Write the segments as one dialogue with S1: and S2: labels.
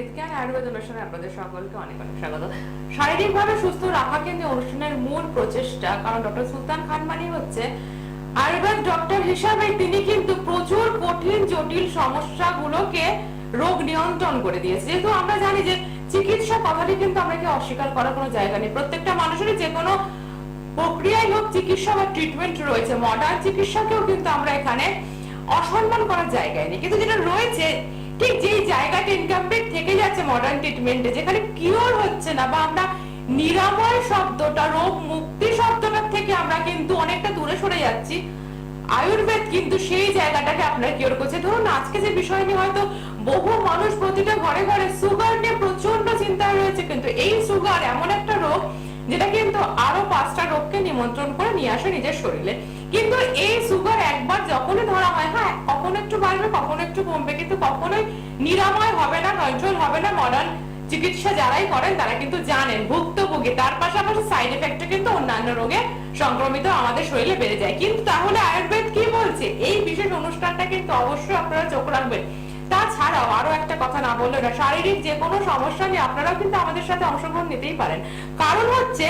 S1: বিজ্ঞান আয়ুর্বেদ অনুষ্ঠানে আপনাদের সকলকে অনেক অনেক স্বাগত। শারীরিকভাবে সুস্থ রাখা কিন্তু অনুষ্ঠানের মূল প্রচেষ্টা, কারণ ডক্টর সুলতান খান মানি হচ্ছে আয়ুর্বেদ ডক্টর হিসাবে তিনি কিন্তু প্রচুর কঠিন জটিল সমস্যাগুলোকে রোগ নিয়ন্ত্রণ করে দিয়েছে। যেহেতু আমরা জানি যে চিকিৎসা কথাটি কিন্তু আমরা কি অস্বীকার করার কোনো জায়গা নেই, প্রত্যেকটা মানুষেরই যে কোনো প্রক্রিয়ায় হোক চিকিৎসা বা ট্রিটমেন্ট রয়েছে। মডার্ন চিকিৎসাকেও কিন্তু আমরা এখানে অসম্মান করার জায়গায় নেই, কিন্তু যেটা রয়েছে ঠিক যেই জায়গাটা ইনকমপ্লিট থেকে যাচ্ছে মডার্ন ট্রিটমেন্টে, যেখানে কিওর হচ্ছে না বা আমরা নিরাময় শব্দটা, রোগ মুক্তি শব্দটা থেকে আমরা কিন্তু অনেকটা দূরে সরে যাচ্ছি, আয়ুর্বেদ কিন্তু সেই জায়গাটাকে আপনার কিওর করছে। ধরুন আজকে যে বিষয় নিয়ে হয়তো বহু মানুষ প্রতিটা ঘরে ঘরে সুগার নিয়ে প্রচন্ড চিন্তা রয়েছে, কিন্তু এই সুগার এমন একটা রোগ যেটা কিন্তু আরো 5টা রোগকে নিমন্ত্রণ করে নিয়ে আসে নিজের শরীরে। কিন্তু এই সুগার একবার যখনই ধরা হয়, হ্যাঁ কখনো একটু বাড়বে কখনো একটু কমবে, কিন্তু কখনোই নিরাময় হবে না, কন্ট্রোল হবে না। মডার্ন চিকিৎসা যারাই করেন তারা কিন্তু জানেন ভুক্তভোগী, তার পাশাপাশি সাইড এফেক্টে কিন্তু অন্যান্য রোগে সংক্রমিত আমাদের শরীরে বেড়ে যায়। কিন্তু তাহলে আয়ুর্বেদ কি বলছে, এই বিশেষ অনুষ্ঠানটা কিন্তু অবশ্যই আপনারা চোখ রাখবেন। তাছাড়াও আরো একটা কথা না বললে না, শারীরিক যে কোনো সমস্যা নিয়ে আপনারাও কিন্তু আমাদের সাথে অংশগ্রহণ নিতেই পারেন। কারণ হচ্ছে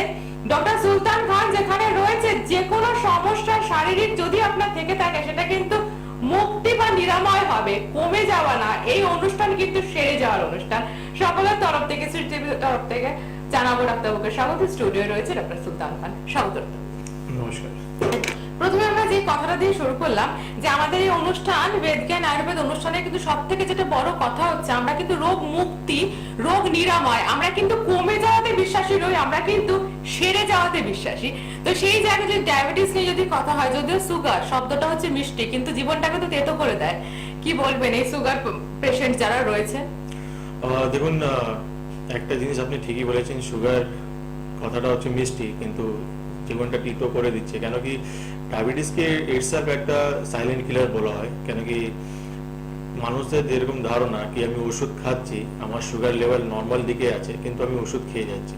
S1: ডক্টর সুলতান খান যেখানে রয়েছে, যে কোনো সমস্যা শারীরিক যদি আপনার থেকে থাকে সেটা কিন্তু মুক্তি বা নিরাময় হবে, কমে যাওয়া না। এই অনুষ্ঠান কিন্তু সেরে যাওয়ার অনুষ্ঠান। সকলের তরফ থেকে, শ্রী টিভির তরফ থেকে জানাবো ডাক্তারবাবুকে স্বাগত। স্টুডিও রয়েছে ডক্টর সুলতান খান, স্বাগত।
S2: নমস্কার।
S1: প্রথমে আমরা যে কথাটা দিয়ে শুরু করলাম যে আমাদের এই অনুষ্ঠান বেদজ্ঞান আয়ুর্বেদ অনুষ্ঠানে কিন্তু সব থেকে যেটা বড় কথা হচ্ছে আমরা কিন্তু রোগ মুক্তি, রোগ নিরাময়, আমরা কিন্তু কমে যাওয়াতে বিশ্বাসী নই, আমরা কিন্তু সেরে যাওয়াতে বিশ্বাসী। তো সেই জায়গায় যদি ডায়াবেটিস নিয়ে যদি কথা হয়, যদিও সুগার শব্দটা হচ্ছে মিষ্টি কিন্তু জীবনটাকে তো তেতো করে দেয়, কি বলবেন এই সুগার পেশেন্ট যারা রয়েছে?
S2: দেখুন, একটা জিনিস আপনি ঠিকই বলেছেন, সুগার কথাটা হচ্ছে মিষ্টি কিন্তু জীবনটা তিতো করে দিচ্ছে। কেন কি ডায়াবেটিসকে ইটসেলফ একটা সাইলেন্ট কিলার বলা হয়। কেন কি মানুষদের যেরকম ধারণা কি আমি ওষুধ খাচ্ছি, আমার সুগার লেভেল নর্মাল দিকে আছে কিন্তু আমি ওষুধ খেয়ে যাচ্ছি।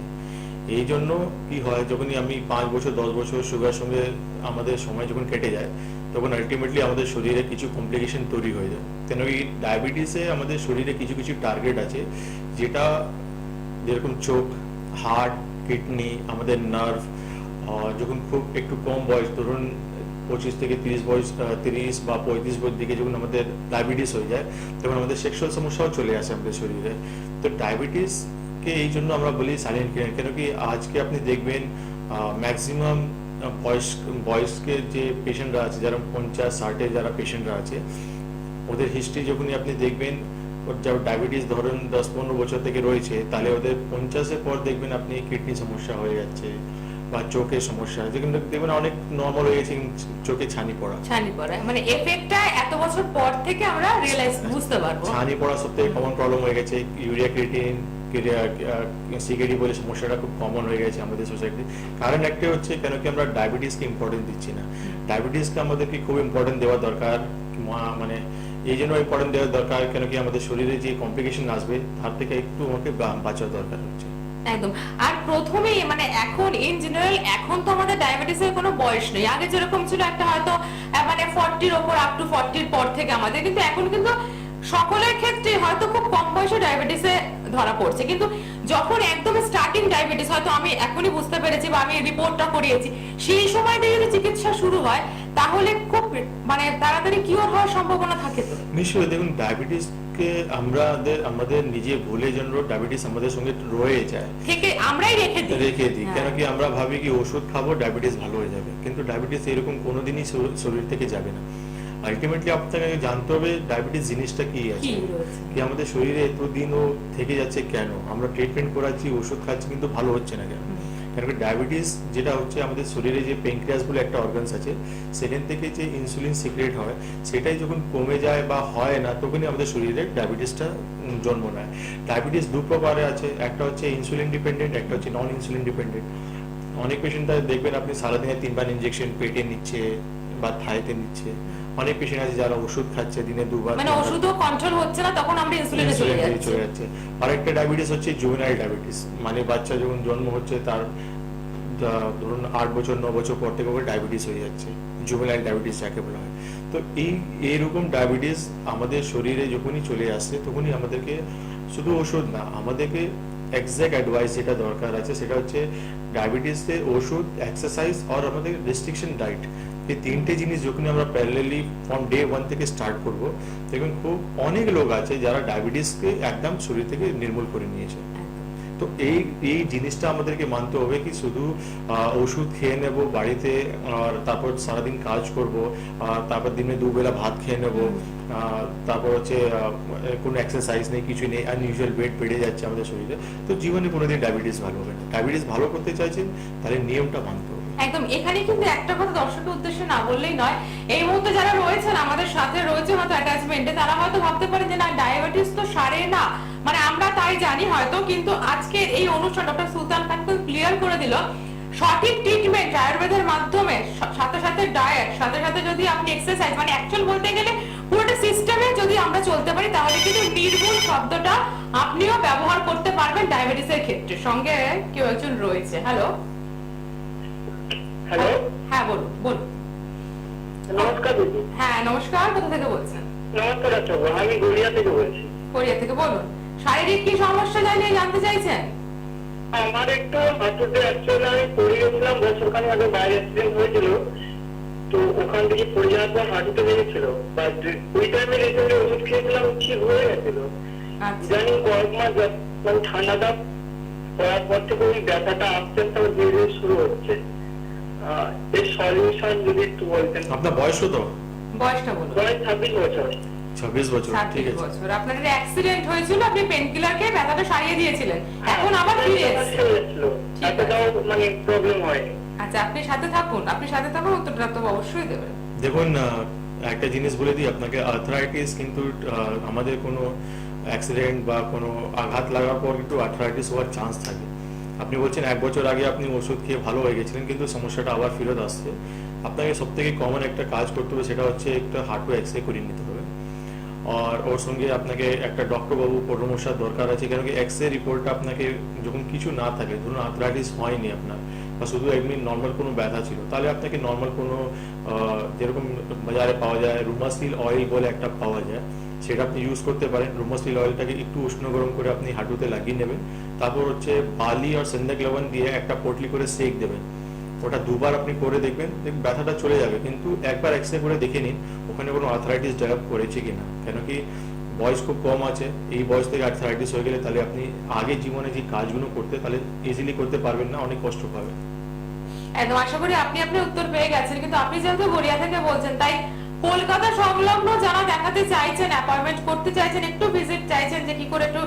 S2: এই জন্য কি হয়, যখনই আমি 5 বছর 10 বছর সুগার সঙ্গে আমাদের সময় যখন কেটে যায়, তখন আলটিমেটলি আমাদের শরীরে কিছু কমপ্লিকেশন তৈরি হয়ে যায়। কেন কি ডায়াবেটিসে আমাদের শরীরে কিছু কিছু টার্গেট আছে, যেটা যেরকম চোখ, হার্ট, কিডনি, আমাদের নার্ভ, যখন খুব একটু কম বয়স, ধরুন 25 থেকে 30 বয়স, 30 বা 35 বছর দিকে যখন আমাদের ডায়াবেটিস হয়ে যায়, তখন আমাদের সেক্সুয়াল সমস্যাও চলে আসে আমাদের শরীরে। তো ডায়াবেটিসকে এই জন্য আমরা বলি সাইলেন্ট কিলার। কেন কি আজকে আপনি দেখবেন ম্যাক্সিমাম বয়স্কে যে পেশেন্টরা আছে, যারা 50-60-এ যারা পেশেন্টরা আছে, ওদের হিস্ট্রি যখনই আপনি দেখবেন, যার ডায়াবেটিস ধরুন 10-15 বছর থেকে রয়েছে, তাহলে ওদের 50-এর পর দেখবেন আপনি কিডনি সমস্যা হয়ে যাচ্ছে বা চোখের সমস্যা, যেখানে দেখবেন অনেক নর্মাল হয়ে গেছে, চোখে ছানি পড়া।
S1: মানে এফেক্টটা এত বছর পর থেকে আমরা রিয়েলাইজ বুঝতে পারবো।
S2: ছানি পড়া সবথেকে কমন প্রবলেম হয়ে গেছে। ইউরিয়া ক্রিয়েটিন, সিকেডি বলে সমস্যাটা খুব কমন হয়ে গেছে আমাদের সোসাইটি। কারণ একটা হচ্ছে কেন কি আমরা ডায়াবেটিসকে ইম্পর্টেন্স দিচ্ছি না। ডায়াবেটিসকে আমাদেরকে খুব ইম্পর্টেন্ট দেওয়া দরকার, মানে এই জন্য ইম্পর্টেন্ট দেওয়া দরকার কেন কি আমাদের শরীরে যে কমপ্লিকেশন আসবে তার থেকে একটু আমাকে বাঁচার দরকার হচ্ছে।
S1: একদম। আর প্রথমেই মানে এখন ইন জেনারেল এখন তো আমাদের ডায়াবেটিসের কোনো বয়স নেই। আগে যেরকম ছিল একটা হয়তো মানে 40-র উপর আপ টু 40-র পর থেকে আমাদের, কিন্তু এখন কিন্তু সকলের ক্ষেত্রে হয়তো খুব কম বয়সে ডায়াবেটিসে ধরা পড়ছে। কিন্তু যখন একদম স্টার্টিং ডায়াবেটিস হয়তো আমি এখনই বুঝতে পেরেছি বা আমি রিপোর্টটা করিয়েছি, সেই সময় থেকে যদি চিকিৎসা শুরু হয় তাহলে খুব মানে তাড়াতাড়ি কিওর হওয়ার সম্ভাবনা থাকে। তো
S2: নিশ্চয়ই দেখুন, ডায়াবেটিসকে আমাদের নিজে ভুলে যেন ডায়াবেটিস আমাদের সঙ্গে রয়ে যায়,
S1: থেকে আমরাই রেখে দিই।
S2: কেন কি আমরা ভাবি কি ওষুধ খাবো ডায়াবেটিস ভালো হয়ে যাবে, কিন্তু ডায়াবেটিস এরকম কোনোদিনই শরীর থেকে যাবে না। আলটিমেটলি আপনাকে জানতে হবে ডায়াবেটিস জিনিসটা কি আছে, কি আমাদের শরীরে এতদিনও থেকে যাচ্ছে কেন, আমরা ট্রিটমেন্ট করাচ্ছি, ওষুধ খাচ্ছি কিন্তু ভালো হচ্ছে না কেন। কারণ ডায়াবেটিস যেটা হচ্ছে আমাদের শরীরে যে প্যানক্রিয়াস বলে একটা অর্গানস আছে, সেখান থেকে যে ইনসুলিন সিক্রেট হয়, সেটাই যখন কমে যায় বা হয় না, তখনই আমাদের শরীরে ডায়াবেটিসটা জন্ম নেয়। ডায়াবেটিস দু প্রকারে আছে, একটা হচ্ছে ইনসুলিন ডিপেন্ডেন্ট, একটা হচ্ছে নন ইনসুলিন ডিপেন্ডেন্ট। অনেক পেশেন্ট দেখবেন আপনি সারাদিনে 3 বার ইনজেকশন পেটে নিচ্ছে বা থাইতে নিচ্ছে। অনেক পেশেন্ট আছে যারা ওষুধ খাচ্ছে দিনে 2 বার,
S1: মানে ওষুধও কন্ট্রোল হচ্ছে না, তখন আমরা ইনসুলিনে চলে যাচ্ছি।
S2: আরেকটা ডায়াবেটিস হচ্ছে জুভেনাইল ডায়াবেটিস, মানে বাচ্চা যখন জন্ম হচ্ছে তার ধরুন 8 বছর 9 বছর পর থেকে ডায়াবেটিস হয়ে যাচ্ছে, জুভেনাইল ডায়াবেটিস যাকে বলা হয়। তো এইরকম ডায়াবেটিস আমাদের শরীরে যখনই চলে আসছে তখনই আমাদেরকে শুধু ওষুধ না, আমাদেরকে এক্সাক্ট অ্যাডভাইস যেটা দরকার আছে সেটা হচ্ছে ডায়াবেটিসের ওষুধ, এক্সারসাইজ আর আমাদের রেস্ট্রিকশন ডায়েট। এই তিনটে জিনিস যখন আমরা প্যারালালি ফ্রম ডে 1 থেকে স্টার্ট করব, দেখুন খুব অনেক লোক আছে যারা ডায়াবেটিসকে একদম শরীর থেকে নির্মূল করে নিয়েছে। তো এই জিনিসটা আমাদেরকে মানতে হবে কি শুধু ওষুধ খেয়ে নেব বাড়িতে আর তারপর সারাদিন কাজ করব, তারপর দিনে দুবেলা ভাত খেয়ে নেব, তারপর হচ্ছে কোনো এক্সারসাইজ নেই, কিছু নেই, আনইউজুয়াল ওয়েট বেড়ে যাচ্ছে আমাদের শরীরে, তো জীবনে কোনোদিন ডায়াবেটিস ভালো হবে না। ডায়াবেটিস ভালো করতে চাইছেন তাহলে নিয়মটা মানতে হবে।
S1: একদম। এখানে কিন্তু একটা কথা দর্শকের উদ্দেশ্যে না বললেই নয়, এই মুহূর্তে যারা রয়েছেন আমাদের সাথে রয়েছে হয়তো অ্যাটাচমেন্টে, তারা হয়তো ভাবতে পারেন যে না ডায়াবেটিস তো সারে না, মানে আমরা তাই জানি হয়তো, কিন্তু আজকে এই অনুষ্ঠান ডক্টর সুলতান খান ক্লিয়ার করে দিল সঠিক ট্রিটমেন্ট আয়ুর্বেদের মাধ্যমে, সাথে সাথে ডায়েট, সাথে সাথে যদি আপনি এক্সারসাইজ, মানে অ্যাকচুয়াল বলতে গেলে পুরোটা সিস্টেমে যদি আমরা চলতে পারি তাহলে কিন্তু নির্মূল শব্দটা আপনিও ব্যবহার করতে পারবেন ডায়াবেটিসের ক্ষেত্রে। সঙ্গে কেউ একজন রয়েছে। হ্যালো।
S3: হ্যালো,
S1: হ্যাঁ বলুন বলুন।
S3: নমস্কার দিদি।
S1: হ্যাঁ নমস্কার, কোথা থেকে বলছেন?
S3: নমস্কার ডাক্তার, আমি গড়িয়া থেকে বলছি।
S1: কোরিয়া থেকে বলুন। শারীরিক কি সমস্যা জানিয়ে জানতে চাইছেন?
S3: আমার একটু হাঁটুতে অ্যাকচুয়ালি আমি পড়ে গেছিলাম বছরখানেক আগে, বাইরে অ্যাক্সিডেন্ট হয়েছিল, তো ওখান থেকে পড়ে যাওয়ার পর হাঁটুতে লেগেছিল, বাট ওই টাইমে রিসেন্টলি ওষুধ খেয়েছিলাম, ঠিক হয়ে গেছিল।
S1: আচ্ছা
S3: জানি কয়েক মাস মানে ঠান্ডাটা পড়ার পর থেকে ওই ব্যথাটা আস্তে আস্তে আমার ধীরে ধীরে শুরু হচ্ছে। এর সলিউশন যদি একটু বলতেন।
S2: আপনার বয়স কত?
S1: বয়সটা বলুন।
S3: বয়স 26 বছর।
S2: 26 বছর, ঠিক
S1: 26
S2: আছে।
S1: বছর। আপনার একটা অ্যাক্সিডেন্ট হয়েছিল, আপনি পেনকিলার খেয়ে ব্যথাটা সারিয়ে দিয়েছিলেন, এখন আবার ফিরে এসেছে। ঠিক আছে।
S3: এতটাও মানে প্রবলেম হয়নি।
S1: আচ্ছা আপনি সাথে থাকুন, আপনি সাথে থাকুন, উত্তরটা তো অবশ্যই দেবেন।
S2: দেখুন একটা জিনিস বলে দিই আপনাকে, আর্থ্রাইটিস কিন্তু আমাদের কোনো অ্যাক্সিডেন্ট বা কোনো আঘাত লাগার পর কিন্তু আর্থ্রাইটিস হওয়ার চান্স থাকে। আপনি বলছেন 1 বছর আগে আপনি ওষুধ খেয়ে ভালো হয়ে গেছিলেন, কিন্তু সমস্যাটা আবার ফেরত আসছে। আপনাকে সব থেকে কমন একটা কাজ করতে হবে, সেটা হচ্ছে একটা হাঁটু এক্সরে করে নিতে হবে, আর ওর সঙ্গে আপনাকে একটা ডক্টরবাবু পরামর্শের দরকার আছে, কেন কি এক্সরে রিপোর্টটা আপনাকে যখন কিছু না থাকে, ধরুন আর্থ্রাইটিস হয়নি আপনার বা শুধু এমনি নর্মাল কোনো ব্যথা ছিল, তাহলে আপনাকে নর্মাল কোনো যেরকম বাজারে পাওয়া যায় রুমাসিল অয়েল বলে একটা পাওয়া যায়, সেটা আপনি ইউজ করতে পারেন। রুমাসিল অয়েলটাকে একটু উষ্ণ গরম করে আপনি হাঁটুতে লাগিয়ে নেবেন, তারপর হচ্ছে বালি আর সেন্দাক লবণ দিয়ে একটা পটলি করে সেক দেবেন। ওটা 2 বার আপনি করে দেখবেন, ব্যথাটা চলে যাবে। কিন্তু একবার এক্সরে করে দেখে নিন ওখানে কোনো আর্থ্রাইটিস ডেভেলপ করেছে কিনা, কেন কি বয়স খুব কম আছে, এই বয়স থেকে আর্থ্রাইটিস হয়ে গেলে তাহলে আপনি আগে জীবনে যে কাজগুলো করতে তাহলে ইজিলি করতে পারবেন না, অনেক কষ্ট পাবেন।
S1: একদম আশা করি আপনি উত্তর পেয়ে গেছেন, কিন্তু আপনি যেহেতু গড়িয়া থেকে বলছেন, তাই কলকাতা সংলগ্ন যারা দেখাতে চাইছেন, অ্যাপয়েন্টমেন্ট করতে চাইছেন, একটু ভিজিট চাইছেন যে কি করে একটু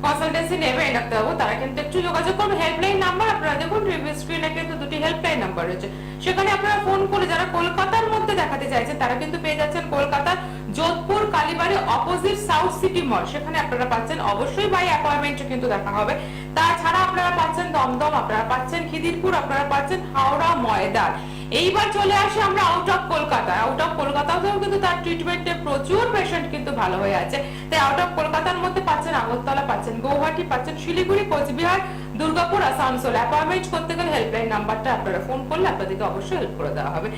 S1: কনসালটেন্সি নেবেন ডাক্তারবাবু, তারা কিন্তু একটু যোগাযোগ করবেন। হেল্পলাইন নাম্বার আপনারা দেখুন রিভিউ স্ক্রিনে কিন্তু 2টি হেল্পলাইন নাম্বার রয়েছে, সেখানে আপনারা ফোন করে যারা কলকাতার মধ্যে দেখাতে চাইছেন তারা কিন্তু পেয়ে যাচ্ছেন কলকাতার যোধপুর কালীবাড়ি অপোজিট সাউথ সিটি মল, সেখানে আপনারা পাচ্ছেন অবশ্যই বাই অ্যাপয়েন্টমেন্টে কিন্তু দেখা হবে। তাছাড়া আপনারা পাচ্ছেন দমদম, আপনারা পাচ্ছেন খিদিরপুর, আপনারা পাচ্ছেন হাওড়া, ময়দান। এইবার চলে আসি আমরা out of Kolkata. Out of কলকাতাতেও কিন্তু তার ট্রিটমেন্টে প্রচুর পেশেন্ট কিন্তু ভালো হয়ে আছে। তাই আউট অফ কলকাতার মধ্যে পাচ্ছেন আগরতলা, পাচ্ছেন গৌহাটি, পাচ্ছেন শিলিগুড়ি, কোচবিহার, দুর্গাপুর, আসানসোল। অ্যাপয়েন্টমেন্ট করতে গেলে হেল্পলাইন নাম্বারটা আপনারা ফোন করলে আপনাদেরকে অবশ্যই হেল্প করে দেওয়া হবে।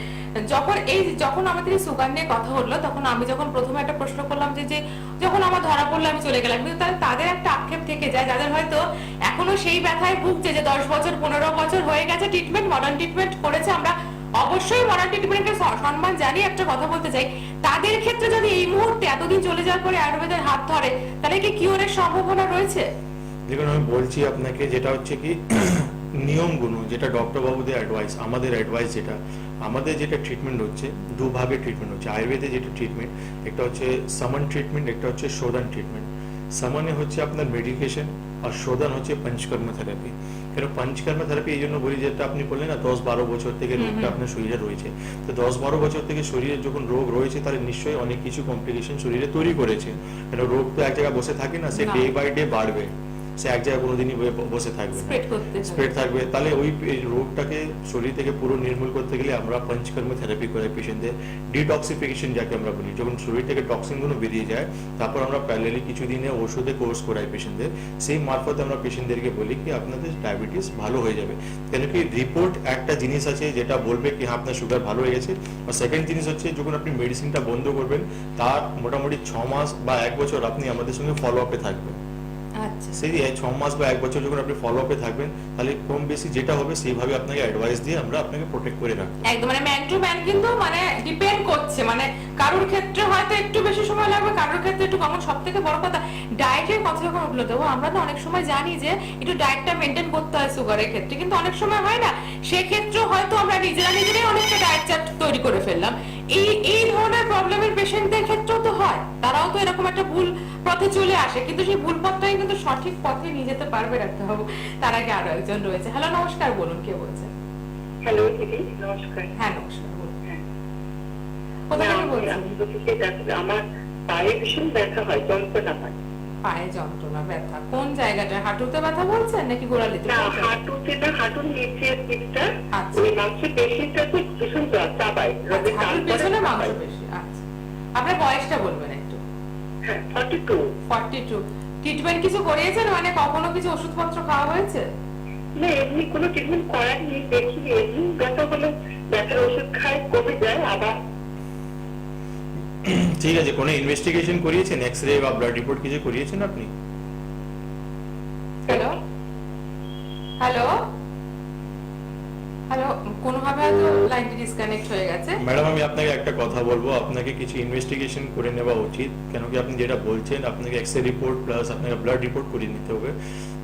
S1: যখন আমাদের এই সুগার নিয়ে কথা হলো, তখন আমি যখন প্রথমে একটা প্রশ্ন করলাম যে যখন আমার ধরা পড়লো আমি চলে গেলাম, কিন্তু তাদের একটা আক্ষেপ থেকে যায় যাদের হয়তো এখনো সেই ব্যথায় ভুগছে যে 10 বছর 15 বছর হয়ে গেছে ট্রিটমেন্ট, মডার্ন ট্রিটমেন্ট করেছে। আমরা অবশ্যই মডার্ন ট্রিটমেন্টের সম্মান জানিয়ে একটা কথা বলতে চাই, তাদের ক্ষেত্রে যদি এই মুহূর্তে এতদিন চলে যাওয়ার পরে আয়ুর্বেদের হাত ধরে তাহলে কি কিওরের সম্ভাবনা রয়েছে?
S2: দেখুন আমি বলছি আপনাকে, যেটা হচ্ছে কি নিয়মগুলো, যেটা ডক্টর বাবুদের অ্যাডভাইস, আমাদের অ্যাডভাইস, যেটা ট্রিটমেন্ট হচ্ছে 2 ভাগে ট্রিটমেন্ট হচ্ছে আয়ুর্বেদে। যেটা ট্রিটমেন্ট একটা হচ্ছে সমন ট্রিটমেন্ট, একটা হচ্ছে শোধন ট্রিটমেন্ট। সমনে হচ্ছে আপনার মেডিকেশন আর শোধন হচ্ছে পঞ্চকর্ম থেরাপি। কেন পঞ্চকর্ম থেরাপি এই জন্য বলি, যেটা আপনি বললেন না 10-12 বছর থেকে রোগটা আপনার শরীরে রয়েছে, তো 10-12 বছর থেকে শরীরে যখন রোগ রয়েছে তাহলে নিশ্চয়ই অনেক কিছু কমপ্লিকেশন শরীরে তৈরি করেছে। কেন রোগ তো এক জায়গায় বসে থাকে না, সে ডে বাই ডে বাড়বে, সে এক জায়গায় কোনোদিনই বসে থাকবে না, স্প্রেড থাকবে। তাহলে ওই রোগটাকে শরীর থেকে পুরো নির্মূল করতে গেলে আমরা পঞ্চকর্ম থেরাপি করাই পেশেন্টদের। ডিটক্সিফিকেশন যাকে আমরা বলি, যখন শরীর থেকে টক্সিন গুলো বেরিয়ে যায় তারপর আমরা প্যারালালি কিছু দিনে ওষুধে কোর্স করাই পেশেন্টদের। সেই মারফত আমরা পেশেন্টদেরকে বলি কি আপনাদের ডায়াবেটিস ভালো হয়ে যাবে। কেন কি রিপোর্ট একটা জিনিস আছে যেটা বলবে কি হ্যাঁ আপনার সুগার ভালো হয়ে গেছে, আর সেকেন্ড জিনিস হচ্ছে যখন আপনি মেডিসিনটা বন্ধ করবেন তার মোটামুটি 6 মাস বা 1 বছর আপনি আমাদের সঙ্গে ফলো আপে থাকবেন।
S1: আচ্ছা
S2: সেই 6 মাস বা 1 বছর যখন আপনি ফলো আপে থাকবেন, তাহলে কম বেশি যেটা হবে সেইভাবে আপনাকে অ্যাডভাইস দিয়ে আমরা আপনাকে প্রোটেক্ট করে রাখবো।
S1: একদম, মানে ম্যান টু ম্যান কিন্তু মানে ডিপেন্ড করছে, মানে কারোর ক্ষেত্রে হয়তো একটু বেশি সময় লাগবে, কারোর ক্ষেত্রে একটু কম। সব থেকে বড় কথা ডায়েটের কথা যখন উঠলো, দেবো আমরা তো অনেক সময় জানি যে একটু ডায়েটটা মেনটেন করতে হয় সুগারের ক্ষেত্রে, কিন্তু অনেক সময় হয় না, সেক্ষেত্রে হয়তো আমরা নিজেরাই অনেকটা ডায়েট চার্ট তৈরি করে ফেললাম। এই ধরনের প্রবলেমের পেশেন্টদের ক্ষেত্রেও তো হয়, তারাও তো এরকম একটা ভুল পথে চলে আসে, কিন্তু সেই ভুল পথটাই কিন্তু সঠিক পথে নিয়ে যেতে পারবে ডাক্তার বাবু। তার আগে আরো একজন রয়েছে। হ্যালো, নমস্কার, বলুন কে বলছেন?
S3: হ্যালো দিদি, নমস্কার।
S1: হ্যাঁ নমস্কার, বলুন।
S3: হ্যাঁ।
S1: কোথা থেকে বলছেন?
S3: আমি বলছি যে আমার পায়ে ভীষণ ব্যথা হয়, যন্ত্রণা হয়।
S1: পায়ে যন্ত্রণা, ব্যথা কোন জায়গাটা? হাঁটুতে ব্যথা বলছেন নাকি গোড়ালিতে?
S3: না, হাঁটুতে না, হাঁটুর নিচের দিকটা,
S1: আচ্ছা।
S3: ওই মাংসের পেশিটা তো ভীষণ চাপায়।
S1: আচ্ছা, হাঁটুর পেছনে মাংসপেশি। আচ্ছা, আপনার বয়সটা বলবেন একটু?
S3: হ্যাঁ, 42।
S1: 42। ট্রিটমেন্ট কিছু করিয়েছেন, মানে কখনো কিছু ওষুধপত্র খাওয়া হয়েছে?
S3: না, এমনি কোনো ট্রিটমেন্ট করারনি, দেখিনি। এমনি ব্যথা হলে ব্যথার ওষুধ খাই, কমে যায় আবার।
S2: ঠিক আছে, কোনো ইনভেস্টিগেশন করিয়েছেন? এক্সরে বা ব্লাড রিপোর্ট কিছু করিয়েছেন আপনি?
S1: হ্যালো হ্যালো হ্যালো, কোনোভাবে হয়তো লাইনটি ডিসকানেক্ট হয়ে গেছে।
S2: ম্যাডাম, আমি আপনাকে একটা কথা বলবো, আপনাকে কিছু ইনভেস্টিগেশন করে নেওয়া উচিত, কেন কি আপনি যেটা বলছেন আপনাকে এক্সরে রিপোর্ট প্লাস আপনাকে ব্লাড রিপোর্ট করিয়ে নিতে হবে।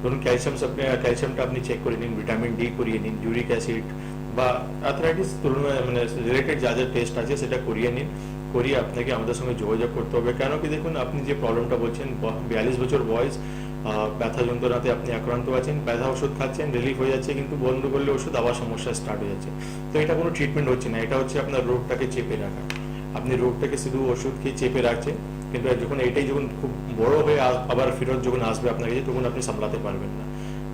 S2: ধরুন ক্যালসিয়ামটা আপনি চেক করে নিন, ভিটামিন ডি করিয়ে নিন, ইউরিক অ্যাসিড বা আর্থ্রাইটিস মানে রিলেটেড যা যা টেস্ট আছে সেটা করিয়ে নিন। করিয়ে আপনাকে আমাদের সঙ্গে যোগাযোগ করতে হবে, কেন কি দেখুন আপনি যে প্রবলেমটা বলছেন, 42 বছর বয়স, ব্যথা যন্ত্রণাতে আপনি আক্রান্ত আছেন, ব্যথা ওষুধ খাচ্ছেন, রিলিফ হয়ে যাচ্ছে, কিন্তু বন্ধ করলে ওষুধ আবার সমস্যা স্টার্ট হয়ে যাচ্ছে। তো এটা কোনো ট্রিটমেন্ট হচ্ছে না, এটা হচ্ছে আপনার রোগটাকে চেপে রাখা। আপনি রোগটাকে শুধু ওষুধ খেয়ে চেপে রাখছেন, কিন্তু যখন এটাই যখন খুব বড় হয়ে আবার ফেরত যখন আসবে আপনার কাছে, তখন আপনি সামলাতে পারবেন না।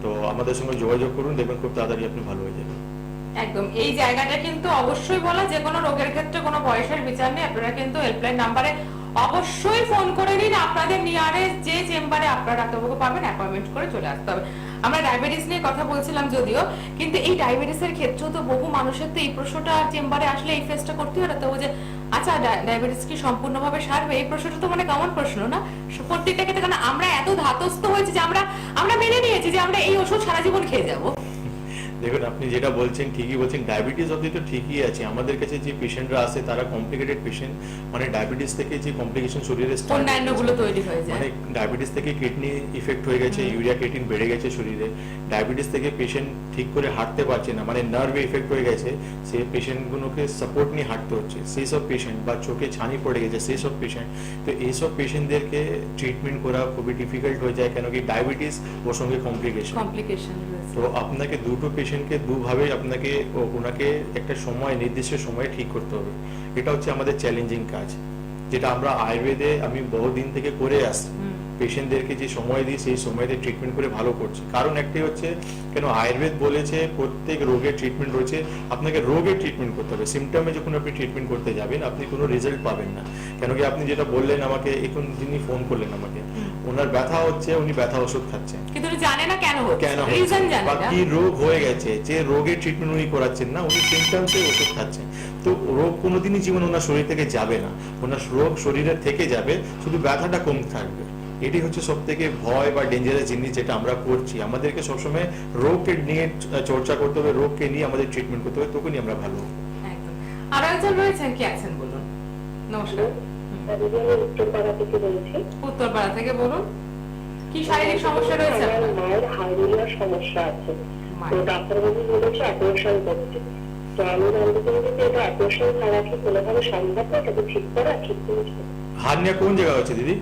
S2: তো আমাদের সঙ্গে যোগাযোগ করুন, দেখবেন খুব তাড়াতাড়ি আপনি ভালো হয়ে যাবেন।
S1: একদম, এই জায়গাটা কিন্তু অবশ্যই বলা, যে কোনো রোগের ক্ষেত্রে কোনো বয়সের বিচার নেই। আপনারা কিন্তু হেল্পলাইন নাম্বারে অবশ্যই ফোন করে নিন, আপনাদের নিয়ারেস্ট যে চেম্বারে আপনারা ডাক্তারবাবু পাবেন অ্যাপয়েন্টমেন্ট করে চলে আসতে হবে। আমরা ডায়াবেটিস নিয়ে কথা বলছিলাম যদিও, কিন্তু এই ডায়াবেটিসের ক্ষেত্রেও তো বহু মানুষের তো এই প্রশ্নটা চেম্বারে আসলে এই ফেসটা করতে হয়, তো যে আচ্ছা ডায়াবেটিস কি সম্পূর্ণভাবে সারবে, এই প্রশ্নটা তো মানে কমন প্রশ্ন না প্রত্যেকটা ক্ষেত্রে। কারণ আমরা এত ধাতস্থ হয়েছি যে আমরা মেনে নিয়েছি যে আমরা এই ওষুধ সারা জীবন খেয়ে যাবো।
S2: দেখুন, আপনি যেটা বলছেন ঠিকই বলছেন, ডায়াবেটিস অবধি তো ঠিকই আছে। আমাদের কাছে যে পেশেন্টরা আসে তারা কমপ্লিকেটেড পেশেন্ট, মানে ডায়াবেটিস থেকে যে কমপ্লিকেশন শরীরে
S1: অন্যান্যগুলো তৈরি হয়ে যায়,
S2: মানে ডায়াবেটিস থেকে কিডনি ইফেক্ট হয়ে গেছে, ইউরিয়া ক্রিয়েটিন বেড়ে গেছে শরীরে, ডায়াবেটিস থেকে পেশেন্ট ঠিক করে হাঁটতে পারছে না, মানে নার্ভে ইফেক্ট হয়ে গেছে, সেই পেশেন্টগুলোকে সাপোর্ট নিয়ে হাঁটতে হচ্ছে, সেই সব পেশেন্ট, বা চোখে ছানি পড়ে গেছে সেই সব পেশেন্ট। তো এইসব পেশেন্টদেরকে ট্রিটমেন্ট করা খুবই ডিফিকাল্ট হয়ে যায়, কেন কি ডায়াবেটিস ওর সঙ্গে কমপ্লিকেশন। তো আপনাকে দুটো পেশেন্টকে দুভাবে আপনাকে ওনাকে একটা সময়, নির্দিষ্ট সময়ে ঠিক করতে হবে। এটা হচ্ছে আমাদের চ্যালেঞ্জিং কাজ, যেটা আমরা আয়ুর্বেদে আমি বহুদিন থেকে করে আসছি। পেশেন্টদেরকে যে সময় দিই সেই সময়তে ট্রিটমেন্ট করে ভালো করছি। কারণ একটাই হচ্ছে, কেন আয়ুর্বেদ বলেছে প্রত্যেক রোগের ট্রিটমেন্ট রয়েছে, আপনাকে রোগের ট্রিটমেন্ট করতে হবে। সিমটমে যখন আপনি ট্রিটমেন্ট করতে যাবেন আপনি কোনো রেজাল্ট পাবেন না, কেন কি আপনি যেটা বললেন আমাকে, এখন যিনি ফোন করলেন আমাকে, ওনার ব্যথা হচ্ছে, উনি ব্যথা ওষুধ খাচ্ছেন,
S1: কিন্তু উনি জানে না কেন হচ্ছে,
S2: কেন
S1: রিজন জানে
S2: বা
S1: না,
S2: কি রোগ হয়ে গেছে, যে রোগের ট্রিটমেন্ট উনি করাচ্ছেন না, উনি সিমটমসে ওষুধ খাচ্ছেন। তো রোগ কোনোদিনই জীবন ওনার শরীর থেকে যাবে না, ওনার রোগ শরীরের থেকে যাবে, শুধু ব্যথাটা কম থাকবে। এটি হচ্ছে সব থেকে ভয় বা ডেঞ্জারাস জিনিস যেটা আমরা করছি। আমাদেরকে সবসময় রোগকে নিয়ে চর্চা করতে হবে, রোগকে নিয়ে আমাদের ট্রিটমেন্ট করতে হবে, তখনই আমরা ভালো হবো।
S1: একদম। আরো একজন রয়েছেন, কি আছেন বলুন? নমস্কার,
S3: উত্তরপাড়া থেকে বলছি।
S1: উত্তরপাড়া থেকে বলুন, কি শারীরিক সমস্যা রয়েছে
S3: আমার
S1: আপনার?
S3: মায়ের হার্নিয়ার সমস্যা আছে, তো
S1: মায়ের।
S3: ডাক্তারবাবু বলেছে অপারেশন করতে। তো আমি জানতে চাই যে এটা অপারেশন ছাড়া কি কোনোভাবে সম্ভব না, এটাকে ঠিক করা, ঠিক করেছে?
S2: হার্নিয়া কোন জায়গা হচ্ছে দিদি?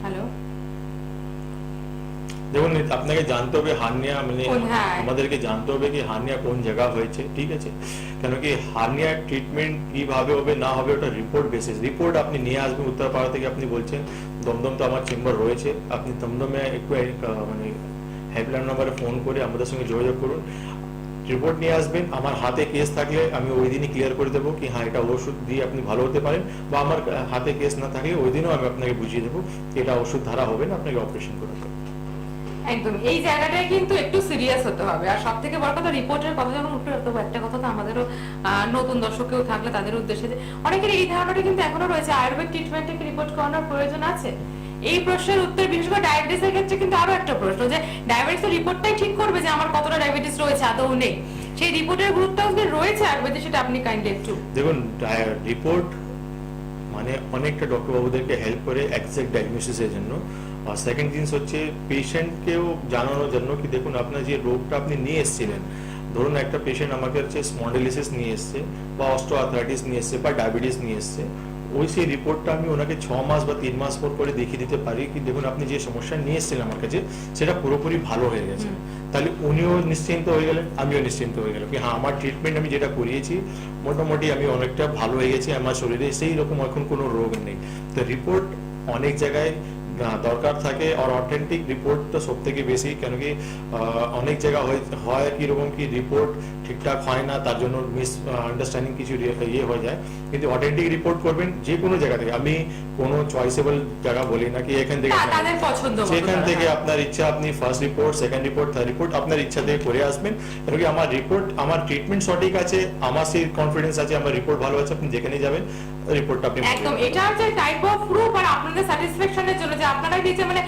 S1: হ্যালো,
S2: দেখুন, আপনাকে জানতে হবে হার্নিয়া মানে
S1: হ্যাঁ।
S2: আমাদেরকে জানতে হবে কি হার্নিয়া কোন জায়গা হয়েছে, ঠিক আছে? কেন কি হার্নিয়ার ট্রিটমেন্ট কিভাবে হবে না হবে ওটা রিপোর্ট বেসিস। রিপোর্ট আপনি নিয়ে আসবেন উত্তরপাড়া থেকে, আপনি বলছেন দমদম, তো আমার চেম্বার রয়েছে, আপনি দমদমে একটু মানে হেল্পলাইন নাম্বারে ফোন করে আমাদের সঙ্গে যোগাযোগ করুন, রিপোর্ট নিয়ে আসবেন। আমার হাতে কেস থাকলে আমি ওই দিনই ক্লিয়ার করে দেবো কি হ্যাঁ এটা ওষুধ দিয়ে আপনি ভালো হতে পারেন, বা আমার হাতে কেস না থাকলে ওই দিনও আমি আপনাকে বুঝিয়ে দেবো এটা ওষুধ ধারা হবে না, আপনাকে অপারেশন করতে হবে।
S1: একদম এই জায়গাটায় কিন্তু একটু সিরিয়াস হতে হবে। আর সব থেকে বড় কথা রিপোর্টের কথা যখন উঠে তবে একটা কথা তো আমাদেরও নতুন দর্শকেও থাকলে তাদের উদ্দেশ্যে যে অনেকের এই ধারণাটা কিন্তু এখনো রয়েছে আয়ুর্বেদ ট্রিটমেন্টে কি রিপোর্ট করানোর প্রয়োজন আছে। এই প্রশ্নের উত্তর বিশেষ করে ডায়াবেটিসের ক্ষেত্রে কিন্তু আরো একটা প্রশ্ন যে ডায়াবেটিসের রিপোর্টটাই ঠিক করবে যে আমার কতটা ডায়াবেটিস রয়েছে আদৌ নেই, সেই রিপোর্টের গুরুত্বও যে রয়েছে আয়ুর্বেদে সেটা আপনি কাইন্ডলি একটু
S2: দেখুন রিপোর্ট মানে অনেকটা ডক্টর বাবুদেরকে হেল্প করে এক্সাক্ট ডায়াগনোসিসের জন্য। আর সেকেন্ড জিনিস হচ্ছে পেশেন্টকেও জানানোর জন্য কি দেখুন আপনার যে রোগটা আপনি নিয়ে এসেছিলেন, ধরুন একটা পেশেন্ট আমাকে হচ্ছে স্পন্ডিলিসিস নিয়ে এসছে বা অস্টিওআর্থ্রাইটিস নিয়ে এসছে বা ডায়াবেটিস নিয়ে এসছে, ওই সেই রিপোর্টটা আমি ওনাকে 6 মাস বা 3 মাস পর করে দেখিয়ে দিতে পারি কি দেখুন আপনি যে সমস্যা নিয়ে এসেছিলেন আমার কাছে সেটা পুরোপুরি ভালো হয়ে গেছে। তাহলে উনিও নিশ্চিন্ত হয়ে গেলেন, আমিও নিশ্চিন্ত হয়ে গেলাম কি হ্যাঁ আমার ট্রিটমেন্ট আমি যেটা করিয়েছি মোটামুটি আমি অনেকটা ভালো হয়ে গেছি, আমার শরীরে সেই রকম এখন কোনো রোগ নেই। তো রিপোর্ট অনেক জায়গায় দরকার থাকে আর অথেন্টিক রিপোর্টটা সব থেকে বেশি, কেন কি অনেক জায়গা হয় কিরকম কি রিপোর্ট ঠিকঠাক হয় না, তার জন্য মিস আন্ডারস্ট্যান্ডিং কিছু ইয়ে হয়ে যায়। কিন্তু অথেন্টিক রিপোর্ট করবেন যে কোনো জায়গা থেকে, আমি কোনো চয়েসেবল জায়গা বলি না কি এখান থেকে,
S1: তাদের পছন্দ মতো
S2: সেখান থেকে আপনার ইচ্ছা আপনি first report, second report, third report আপনার ইচ্ছা থেকে করে আসবেন। কেন কি আমার রিপোর্ট আমার ট্রিটমেন্ট সঠিক আছে, আমার সেই কনফিডেন্স আছে, আমার রিপোর্ট ভালো আছে, আপনি যেখানে যাবেন রিপোর্টটা আপনি
S1: একদম এটা হচ্ছে টাইপ অফ প্রুফ আর আপনাদের স্যাটিসফ্যাকশনের জন্য যে আপনারা দিয়েছে মানে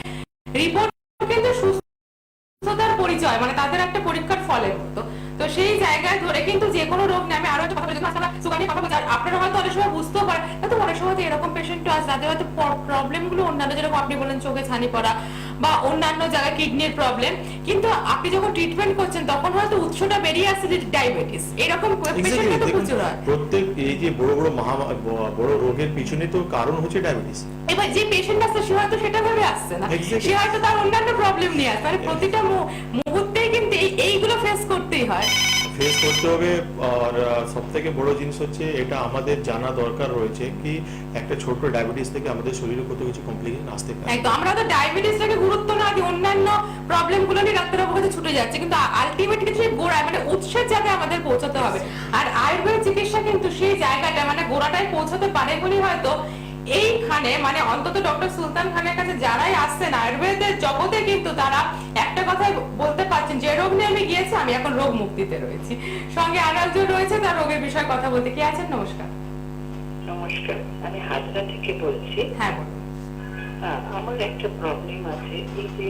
S1: রিপোর্ট কিন্তু সুস্থতার পরিচয়, মানে তাদের একটা পরীক্ষার ফলের মতো। তো সেই জায়গায় ধরে কিন্তু যে কোনো রোগ নিয়ে আমি আরো একটা কথা বলি, আপনারা সুগার নিয়ে কথা বলছি আপনারা হয়তো অনেক সময় বুঝতেও পারেন তো অনেক সময় এরকম পেশেন্টও আছে যাদের হয়তো প্রবলেম গুলো অন্যান্য, যেরকম আপনি বলেন চোখে ছানি পড়া বা অন্যান্য জায়গায় কিডনির প্রবলেম, কিন্তু আপনি যখন ট্রিটমেন্ট করছেন তখন হয়তো উৎসটা বেরিয়ে আসছে ডায়াবেটিস, এরকম পেশেন্ট তো প্রচুর হয়।
S2: প্রত্যেক এই যে বড় বড় বড় রোগের পিছনে তো কারণ হচ্ছে ডায়াবেটিস।
S1: এবার যে পেশেন্ট আসছে সে হয়তো সেটা ভেবে আসছে না, সে হয়তো তার অন্যান্য প্রবলেম নিয়ে আসছে, মানে প্রতিটা মুহূর্তেই কিন্তু এইগুলো ফেস করতেই হয়,
S2: ফেস করতে হবে। আর সব থেকে বড় জিনিস হচ্ছে এটা আমাদের জানা দরকার রয়েছে কি একটা ছোট ডায়াবেটিস থেকে আমাদের শরীরে কত কিছু কমপ্লিকেশন আসতে পারে।
S1: একদম আমরা তো ডায়াবেটিসটাকে গুরুত্ব না দিয়ে অন্যান্য প্রবলেম গুলো নিয়ে ডাক্তারবাবুর কাছে ছুটে যাচ্ছে, কিন্তু আলটিমেটলি সেই গোড়ায় মানে উৎসের জায়গায় আমাদের পৌঁছাতে হবে। আর আয়ুর্বেদ চিকিৎসা কিন্তু সেই জায়গাটা মানে গোড়াটায় পৌঁছাতে পারে বলেই হয়তো এইখানে মানে অন্তত ডক্টর সুলতান খানের কাছে যারাই আসছেন আয়ুর্বেদের জগতে কিন্তু তারা একটা কথাই বলতে পারছেন যে রোগ নিয়ে আমি গিয়েছি আমি এখন রোগ মুক্তিতে রয়েছি। সঙ্গে আর একজন রয়েছে তার রোগের বিষয়ে কথা বলতে। কি আছেন? নমস্কার।
S4: নমস্কার, আমি হাজরা থেকে বলছি।
S1: হ্যাঁ বলুন।
S4: আমার একটা প্রবলেম আছে, এই যে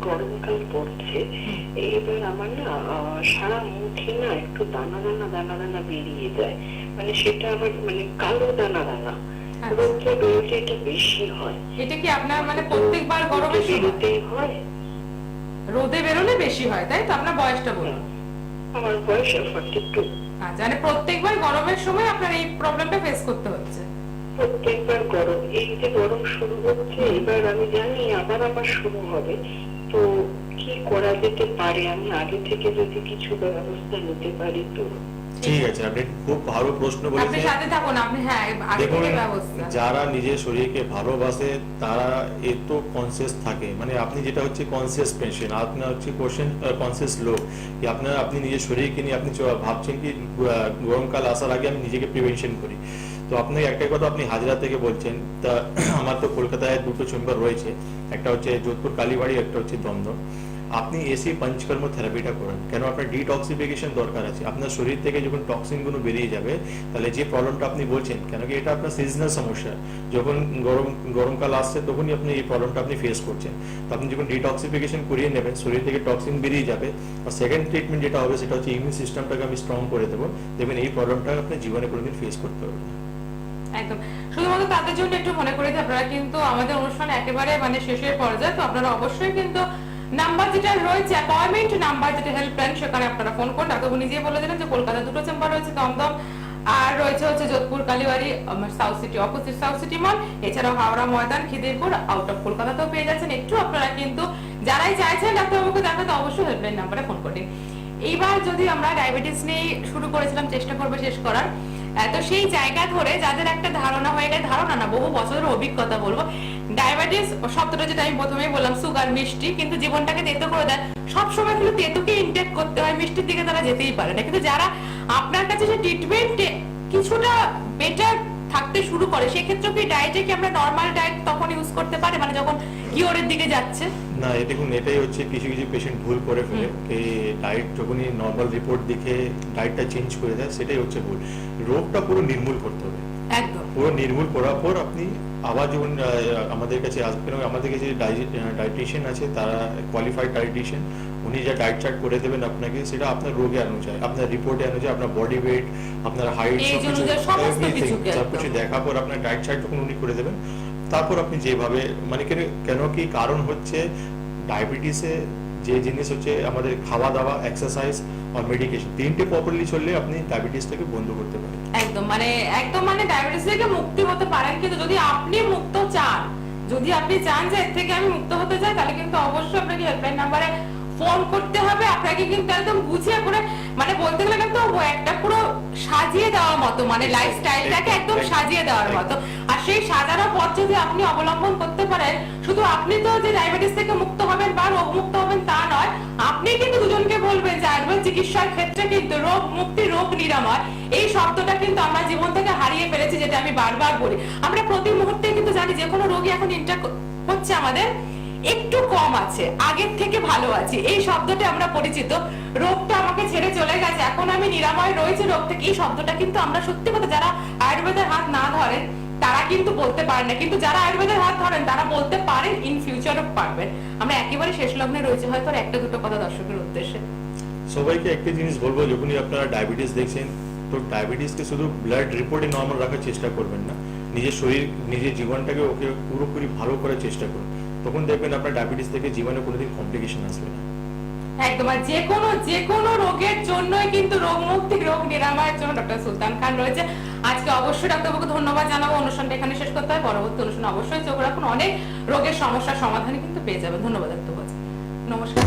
S4: গরমকাল পড়ছে এইবার আমার না সারা মুখে না একটু দানা দানা দানা দানা বেরিয়ে যায়, মানে সেটা আমার মানে কালো দানা দানা রোদে বেরোতে এটা বেশি হয়।
S1: এটা কি আপনার মানে প্রত্যেকবার গরমের
S4: বেরোতেই হয়?
S1: রোদে বেরোলে বেশি হয় তাই তো? আপনার বয়সটা বলুন।
S4: আমার বয়স 42।
S1: আচ্ছা, মানে প্রত্যেকবার গরমের সময় আপনার এই প্রবলেমটা ফেস করতে হচ্ছে?
S4: প্রত্যেকবার গরম, এই যে গরম শুরু হচ্ছে এবার আমি জানি আবার আমার শুরু হবে, তো কি করা যেতে পারে? আমি আগে থেকে যদি কিছু ব্যবস্থা নিতে পারি তো।
S2: ঠিক আছে, আপনি খুব ভালো প্রশ্ন
S1: আপনি
S2: বলেছেন।
S1: সাথে থাকুন, আপনি হ্যাঁ আগে
S2: দেখুন
S1: থেকে ব্যবস্থা।
S2: যারা নিজের শরীরকে ভালোবাসে তারা এত কনসিয়াস থাকে, মানে আপনি যেটা হচ্ছে কনসিয়াস পেশেন্ট, আপনার হচ্ছে কনসিয়াস লোক কি আপনি নিজের শরীরকে নিয়ে আপনি ভাবছেন কি গরমকাল আসার আগে আমি নিজেকে প্রিভেনশন করি। তো আপনি একটাই কথা, আপনি হাজরা থেকে বলছেন, তা আমার তো কলকাতায় দুটো চেম্বার রয়েছে, একটা হচ্ছে যোধপুর কালীবাড়ি, একটা হচ্ছে দমদম। আপনি এসি পঞ্চকর্ম থেরাপিটা করেন, কেন আপনার ডিটক্সিফিকেশন দরকার আছে। আপনার শরীর থেকে যখন টক্সিন গুলো বেরিয়ে যাবে তাহলে যে প্রবলেমটা আপনি বলছেন, কেন কি এটা আপনার সিজনাল সমস্যা, যখন গরমকাল আসছে তখনই আপনি এই প্রবলেমটা আপনি ফেস করছেন। তো আপনি যখন ডিটক্সিফিকেশন করিয়ে নেবেন শরীর থেকে টক্সিন বেরিয়ে যাবে, আর সেকেন্ড ট্রিটমেন্ট যেটা হবে সেটা হচ্ছে ইমিউন সিস্টেমটাকে আমি স্ট্রং করে দেবো, দেখবেন এই প্রবলেমটা আপনি জীবনে কোনোদিন ফেস করতে হবে না।
S1: একদম, শুধুমাত্র তাদের জন্য একটু মনে করে দিই, আপনারা কিন্তু আমাদের অনুষ্ঠান একেবারে মানে শেষের পর্যায়ে, তো আপনারা অবশ্যই কিন্তু নাম্বার যেটা রয়েছে অ্যাপয়েন্টমেন্ট নাম্বার যেটা হেল্পলাইন, সেখানে আপনারা ফোন করুন। ডাক্তারবাবু নিজেই বলে দিলেন যে কলকাতা দুটো চেম্বার রয়েছে, দমদম আর রয়েছে হচ্ছে Jodhpur Kalibari south city opposite south city mall, এছাড়াও হাওড়া ময়দান খিদিরপুর আউট অফ কলকাতাতেও পেয়ে যাচ্ছেন। একটু আপনারা কিন্তু যারাই চাইছেন ডাক্তারবাবুকে দেখাতে অবশ্যই হেল্পলাইন নাম্বারে ফোন করুন। এইবার যদি আমরা ডায়াবেটিস নিয়ে শুরু করেছিলাম, চেষ্টা করবো শেষ করার, তো সেই জায়গা ধরে যাদের একটা ধারণা হয়ে গেছে, ধারণা না বহু বছরের অভিজ্ঞতা বলবো, ডায়াবেটিস শব্দটা যেটা আমি প্রথমেই বললাম সুগার মিষ্টি, কিন্তু জীবনটাকে তেতো করে দেয়। সবসময় কিন্তু তেতোকে ইনটেক করতে হয়, মিষ্টির দিকে তারা যেতেই পারে না। কিন্তু যারা আপনার কাছে সে ট্রিটমেন্টে কিছুটা বেটার থাকতে শুরু করে, সেক্ষেত্রে কি ডায়েটে কি আমরা নর্মাল ডায়েট তখন ইউজ করতে পারি, মানে যখন কিওরের দিকে যাচ্ছে?
S2: না, দেখুন এটাই হচ্ছে কিছু কিছু পেশেন্ট ভুল করে ফেলে, ডায়েট যখনই নর্মাল রিপোর্ট দেখে ডায়েটটা চেঞ্জ করে দেয়, সেটাই হচ্ছে ভুল। রোগটা পুরো নির্মূল করতে হবে,
S1: একদম
S2: পুরো নির্মূল করার পর আপনি আবার যখন আমাদের কাছে আসবেন, আমাদের কাছে ডায়েটিশিয়ান আছে, তারা কোয়ালিফাইড ডায়েটিশিয়ান, উনি যা ডায়েট চার্ট করে দেবেন আপনাকে, সেটা আপনার রোগে অনুযায়ী, আপনার রিপোর্টে অনুযায়ী, আপনার বডি ওয়েট, আপনার হাইট,
S1: Age অনুযায়ী সমস্ত কিছুকে
S2: সবকিছু দেখার পর আপনার ডায়েট চার্ট যখন উনি করে দেবেন, তারপর আপনি যেভাবে মানে কেন কি কারণ হচ্ছে ডায়াবেটিসে যে জিনিস হচ্ছে আমাদের খাওয়া দাওয়া, এক্সারসাইজ আর মেডিকেশন, তিনটে প্রপারলি চললে আপনি ডায়াবেটিসটাকে বন্ধ করতে পারেন।
S1: একদম মানে ডায়াবেটিস থেকে মুক্তি হতে পারেন, কিন্তু যদি আপনি মুক্ত চান, যদি আপনি চান যে এর থেকে আমি মুক্ত হতে চাই, তাহলে কিন্তু অবশ্যই আপনাকে হেল্পলাইন নাম্বারে ফোন করতে হবে। আপনাকে কিন্তু একদম গুছিয়ে করে, মানে বলতে গেলে কিন্তু একটা পুরো সাজিয়ে দেওয়ার মতো, মানে লাইফস্টাইলটাকে একদম সাজিয়ে দেওয়ার মতো। আর সেই সাজানো পথ যদি আপনি অবলম্বন করতে পারেন, শুধু আপনি তো যে ডায়াবেটিস থেকে মুক্ত হবেন বা রোগ মুক্ত হবেন তা নয়, আপনি কিন্তু দুজনকে বলবেন যে আয়ুর্বেদ চিকিৎসার ক্ষেত্রে কিন্তু রোগ মুক্তি, রোগ নিরাময়, এই শব্দটা কিন্তু আমরা জীবন থেকে হারিয়ে ফেলেছি, যেটা আমি বারবার বলি। আমরা প্রতি মুহূর্তে কিন্তু জানি যে কোনো রোগী এখন ইন্টার হচ্ছে আমাদের একটু কম আছে, আগের থেকে ভালো আছে, এই শব্দটা আমরা পরিচিত। রোগটা আমাকে ছেড়ে চলে গেছে, এখন আমি নিরাময় রয়েছে রোগ থেকে, এই শব্দটা কিন্তু আমরা সত্যি কথা যারা আয়ুর্বেদের হাত না ধরেন তারা কিন্তু বলতে পারেন না, কিন্তু যারা আয়ুর্বেদের হাত ধরেন তারা বলতে পারেন, ইন ফিউচারও পারবেন। আমরা একেবারে শেষ লগ্নে রয়েছে, হয়তো আর একটা দুটো কথা দর্শকের উদ্দেশ্যে।
S2: সবাইকে একটা জিনিস বলবো, যখনই আপনারা ডায়াবেটিস দেখছেন, তো ডায়াবেটিসকে শুধু ব্লাড রিপোর্টে নর্মাল রাখার চেষ্টা করবেন না, নিজের শরীর, নিজের জীবনটাকে ওকে পুরোপুরি ভালো করার চেষ্টা করুন, তখন দেখবেন আপনার ডায়াবেটিস থেকে জীবনে কোনোদিন কমপ্লিকেশন আসবে না।
S1: একদম, আর যে কোনো রোগের জন্যই কিন্তু রোগ মুক্তি, রোগ নিরাময়ের জন্য ডক্টর সুলতান খান রয়েছে। আজকে অবশ্যই ডাক্তারবাবুকে ধন্যবাদ জানাবো। অনুষ্ঠানটা এখানে শেষ করতে হয়, পরবর্তী অনুষ্ঠানে অবশ্যই চোখ রাখুন, অনেক রোগের সমস্যার সমাধানই কিন্তু পেয়ে যাবেন। ধন্যবাদ ডাক্তারবাবু, নমস্কার।